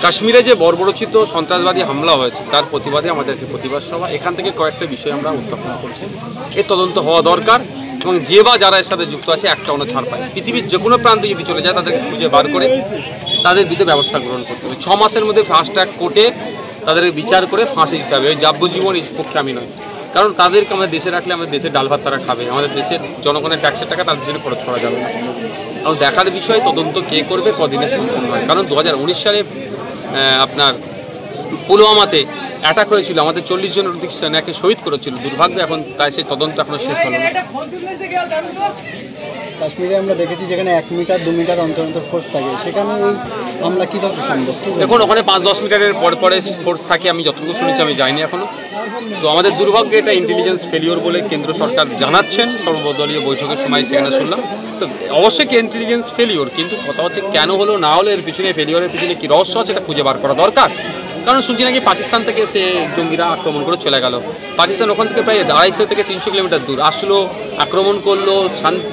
কাশ্মীরে যে বর্বরোচিত সন্ত্রাসবাদী হামলা হয়েছে তার প্রতিবাদে আমাদের প্রতিবাদ সভা, এখান থেকে কয়েকটা বিষয় আমরা উত্থাপন করছি। এর তদন্ত হওয়া দরকার এবং যে বা যারা এর সাথে যুক্ত আছে একটা অন্য ছাড় পায়। পৃথিবীর যে কোনো প্রান্তে যদি চলে যায় তাদেরকে খুঁজে বার করে তাদের বিরুদ্ধে ব্যবস্থা গ্রহণ করতে হবে। 6 মাসের মধ্যে ফাস্ট ট্র্যাক কোর্টে তাদের বিচার করে ফাঁসি দিতে হবে। ওই যাবজ্জীবন এই পক্ষে আমি নয়, কারণ তাদেরকে আমাদের দেশে রাখলে আমাদের দেশের ডাল ভাত তারা খাবে, আমাদের দেশের জনগণের ট্যাক্সের টাকা তাদের জন্য খরচ করা যাবে না। এবং দেখার বিষয় তদন্ত কে করবে, কদিনে সম্পূর্ণ হয়। কারণ 2019 সালে আপনার পুলওয়ামাতে অ্যাটাক হয়েছিল, আমাদের 40 জনের অধিক সেনাকে শহীদ করেছিল। দুর্ভাগ্য এখন তাই সেই তদন্ত এখনো শেষ হলো না। কাশ্মীরে আমরা দেখেছি যেখানে 1 মিটার 2 মিটার অন্তর অন্তর ফোর্স থাকে, সেখানে এই হামলা কীভাবে সম্ভব? এখন ওখানে 5-10 মিটারের পরে ফোর্স থাকে, আমি যতটুকু শুনেছি, আমি যাইনি এখনো। তো আমাদের দুর্ভাগ্য এটা ইন্টেলিজেন্স ফেলিওর বলে কেন্দ্র সরকার জানাচ্ছেন সর্বদলীয় বৈঠকের সময়, সেখানে শুনলাম। তো অবশ্যই ইন্টেলিজেন্স ফেলিওর, কিন্তু কথা হচ্ছে কেন হলো না হলো, এর পিছনে ফেলিওরের পিছনে কী রহস্য আছে এটা খুঁজে বার করা দরকার। কারণ শুনছি নাকি পাকিস্তান থেকে সে জঙ্গিরা আক্রমণ করে চলে গেল। পাকিস্তান ওখান থেকে প্রায় 250 থেকে 300 কিলোমিটার দূর আসলো, আক্রমণ করলো,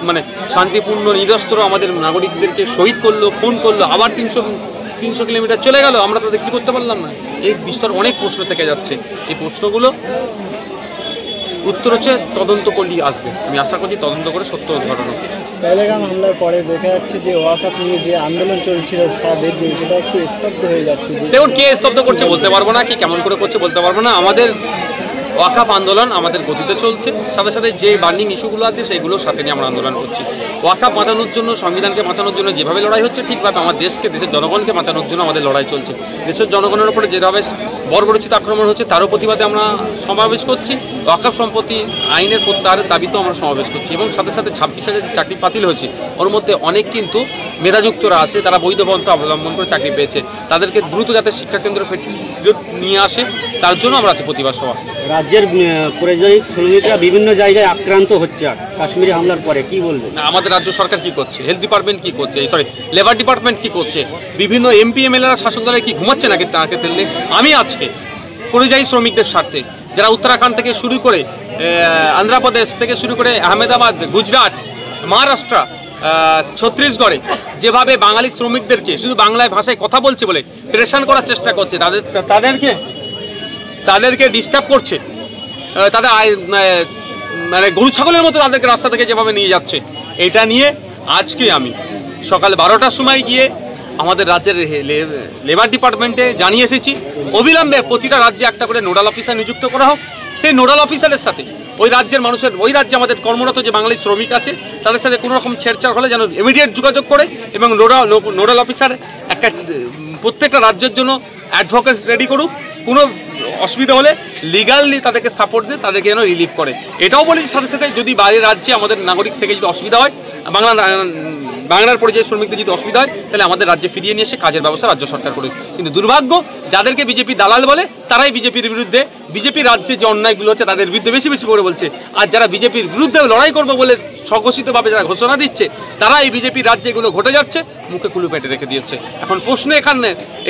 মানে শান্তিপূর্ণ নিরস্ত্র আমাদের নাগরিকদেরকে শহীদ করলো, খুন করলো, আবার 300 কিলোমিটার চলে গেল, আমরা তো কিছু করতে পারলাম না। এই বিস্তর অনেক প্রশ্ন থেকে যাচ্ছে। এই প্রশ্নগুলো উত্তর হচ্ছে তদন্ত করলেই আসবে। আমি আশা করছি তদন্ত করে সত্য ঘটনা। পেহেলগাম হামলার পরে দেখা যাচ্ছে যে ওয়াকফ নিয়ে যে আন্দোলন চলছিল সারা দেশ জুড়ে, সেটা একটু স্তব্ধ হয়ে যাচ্ছে। দেখুন, কে স্তব্ধ করছে বলতে পারবো না, কি কেমন করে করছে বলতে পারবো না। আমাদের ওয়াকফ আন্দোলন আমাদের গতিতে চলছে, সাথে সাথে যে বার্নিং ইস্যুগুলো আছে সেইগুলোর সাথে নিয়ে আমরা আন্দোলন করছি। ওয়াকফ বাঁচানোর জন্য, সংবিধানকে বাঁচানোর জন্য যেভাবে লড়াই হচ্ছে, ঠিকভাবে আমার দেশকে, দেশের জনগণকে বাঁচানোর জন্য আমাদের লড়াই চলছে। দেশের জনগণের উপরে যেভাবে বর্বরোচিত আক্রমণ হচ্ছে তারও প্রতিবাদে আমরা সমাবেশ করছি। ওয়াকফ সম্পত্তি আইনের প্রত্যাহারের দাবিতেও আমরা সমাবেশ করছি। এবং সাথে সাথে 26,000 চাকরি বাতিল হয়েছে, ওর মধ্যে অনেক কিন্তু মেধাযুক্তরা আছে, তারা বৈধ পন্থা অবলম্বন করে চাকরি পেয়েছে। তাদেরকে দ্রুত যাতে শিক্ষাকেন্দ্র ফেরত নিয়ে আসে তার জন্য আমরা আছি প্রতিবাদ সভা। রাজ্যের পরিযায়ী শ্রমিকরা বিভিন্ন জায়গায় আক্রান্ত হচ্ছে কাশ্মীরি হামলার পরে, কি বলবেন? আমাদের রাজ্য সরকার কি করছে, হেলথ ডিপার্টমেন্ট কি করছে, লেবার ডিপার্টমেন্ট কি করছে, বিভিন্ন এমপি এমএলএরা শাসক দলে কি ঘুমাচ্ছে নাকি তাকে তেললে? আমি আজকে পরিযায়ী শ্রমিকদের স্বার্থে, যারা উত্তরাখণ্ড থেকে শুরু করে অন্ধ্রপ্রদেশ থেকে শুরু করে আহমেদাবাদ, গুজরাট, মহারাষ্ট্র, ছত্তিশগড়ে যেভাবে বাঙালি শ্রমিকদেরকে শুধু বাংলায় ভাষায় কথা বলছে বলে প্রেশান করার চেষ্টা করছে, তাদেরকে ডিস্টার্ব করছে, তাদের মানে গরু ছাগলের মতো তাদেরকে রাস্তা থেকে যেভাবে নিয়ে যাচ্ছে, এটা নিয়ে আজকে আমি সকাল 12টার সময় গিয়ে আমাদের রাজ্যের লেবার ডিপার্টমেন্টে জানিয়ে এসেছি অবিলম্বে প্রতিটা রাজ্যে একটা করে নোডাল অফিসার নিযুক্ত করা হোক। সেই নোডাল অফিসারের সাথে ওই রাজ্যের মানুষের, ওই রাজ্যে আমাদের কর্মরত যে বাঙালি শ্রমিক আছে তাদের সাথে কোনো রকম ছেড়ছাড় হলে যেন ইমিডিয়েট যোগাযোগ করে, এবং নোডাল অফিসার একটা প্রত্যেকটা রাজ্যের জন্য অ্যাডভোকেটস রেডি করুক। কোনো অসুবিধা হলে লিগালি তাদেরকে সাপোর্ট দিয়ে তাদেরকে যেন রিলিফ করে। এটাও বলি সাথে সাথে যদি বাইরের রাজ্যে আমাদের নাগরিক থেকে যদি অসুবিধা হয়, বাংলার পরিযায়ী শ্রমিকদের যদি অসুবিধা হয়, তাহলে আমাদের রাজ্যে ফিরিয়ে নিয়ে এসে কাজের ব্যবস্থা রাজ্য সরকার করুক। কিন্তু দুর্ভাগ্য, যাদেরকে বিজেপি দালাল বলে তারাই বিজেপির বিরুদ্ধে, বিজেপির রাজ্যে যে অন্যায়গুলো হচ্ছে তাদের বিরুদ্ধে বেশি বেশি করে বলছে। আর যারা বিজেপির বিরুদ্ধে লড়াই করবে বলে স্বঘোষিতভাবে যারা ঘোষণা দিচ্ছে, তারা এই বিজেপির রাজ্যে এগুলো ঘটে যাচ্ছে, মুখে কুলু পেটে রেখে দিয়েছে। এখন প্রশ্ন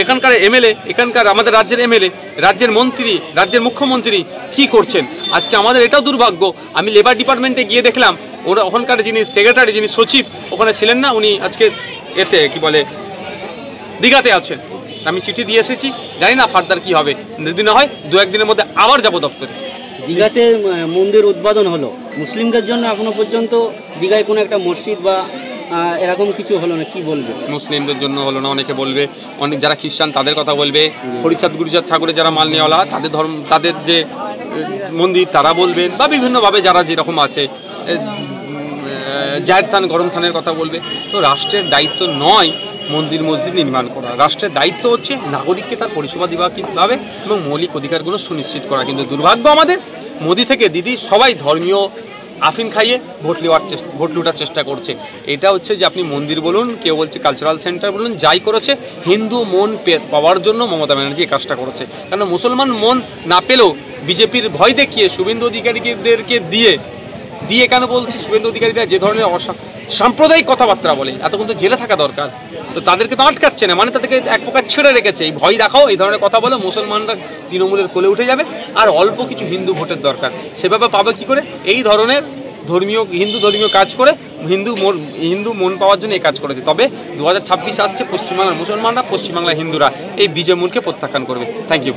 এখানকার এমএলএ, এখানকার আমাদের রাজ্যের এমএলএ, রাজ্যের মন্ত্রী, রাজ্যের মুখ্যমন্ত্রী কি করছেন? আজকে আমাদের এটাও দুর্ভাগ্য, আমি লেবার ডিপার্টমেন্টে গিয়ে দেখলাম ওখানকার যিনি সেক্রেটারি, যিনি সচিব ওখানে ছিলেন না, উনি আজকে এতে কি বলে দীঘাতে আছেন। আমি চিঠি দিয়ে এসেছি, জানি না ফার্দার কি হবে। যদি না হয় 2-1 দিনের মধ্যে আবার যাবো দপ্তরে। দীঘাতে মন্দির উদ্বোধন হলো, মুসলিমদের জন্য এখনো পর্যন্ত দীঘায় কোনো একটা মসজিদ বা এরকম কিছু হলো না, কি বলবে? মুসলিমদের জন্য হলো না, অনেকে বলবে, অনেক যারা খ্রিস্টান তাদের কথা বলবে, হরিচাঁদ গুরুচাঁদ ঠাকুরের যারা মাল নেওয়ালা তাদের ধর্ম, তাদের যে মন্দির তারা বলবেন, বা বিভিন্নভাবে যারা যেরকম আছে, জায়ের থান, গরম থানের কথা বলবে। তো রাষ্ট্রের দায়িত্ব নয় মন্দির মসজিদ নির্মাণ করা, রাষ্ট্রের দায়িত্ব হচ্ছে নাগরিককে তার পরিষেবা দেওয়া কীভাবে এবং মৌলিক অধিকারগুলো সুনিশ্চিত করা। কিন্তু দুর্ভাগ্য আমাদের মোদি থেকে দিদি সবাই ধর্মীয় আফিন খাইয়ে ভোট লুটার চেষ্টা করছে। এটা হচ্ছে যে আপনি মন্দির বলুন, কেউ বলছে কালচারাল সেন্টার বলুন, যাই করেছে হিন্দু মন পাওয়ার জন্য মমতা ব্যানার্জি এই কাজটা করেছে। কারণ মুসলমান মন না পেলেও বিজেপির ভয় দেখিয়ে শুভেন্দু অধিকারীদেরকে দিয়ে কেন বলছি, শুভেন্দু অধিকারীরা যে ধরনের সাম্প্রদায়িক কথাবার্তা বলে, এতক্ষণ তো জেলে থাকা দরকার, তো তাদেরকে তো আটকাচ্ছে না, মানে তাদেরকে এক প্রকার ছেড়ে রেখেছে। এই ভয় দেখাও, এই ধরনের কথা বলে মুসলমানরা তৃণমূলের কোলে উঠে যাবে, আর অল্প কিছু হিন্দু ভোটের দরকার, সেভাবে পাবে কি করে? এই ধরনের হিন্দু ধর্মীয় কাজ করে হিন্দু মন পাওয়ার জন্য এই কাজ করেছে। তবে 2026 আসছে, পশ্চিমবাংলার মুসলমানরা, পশ্চিমবাংলার হিন্দুরা এই বিজয় মূলকে প্রত্যাখ্যান করবে। Thank you.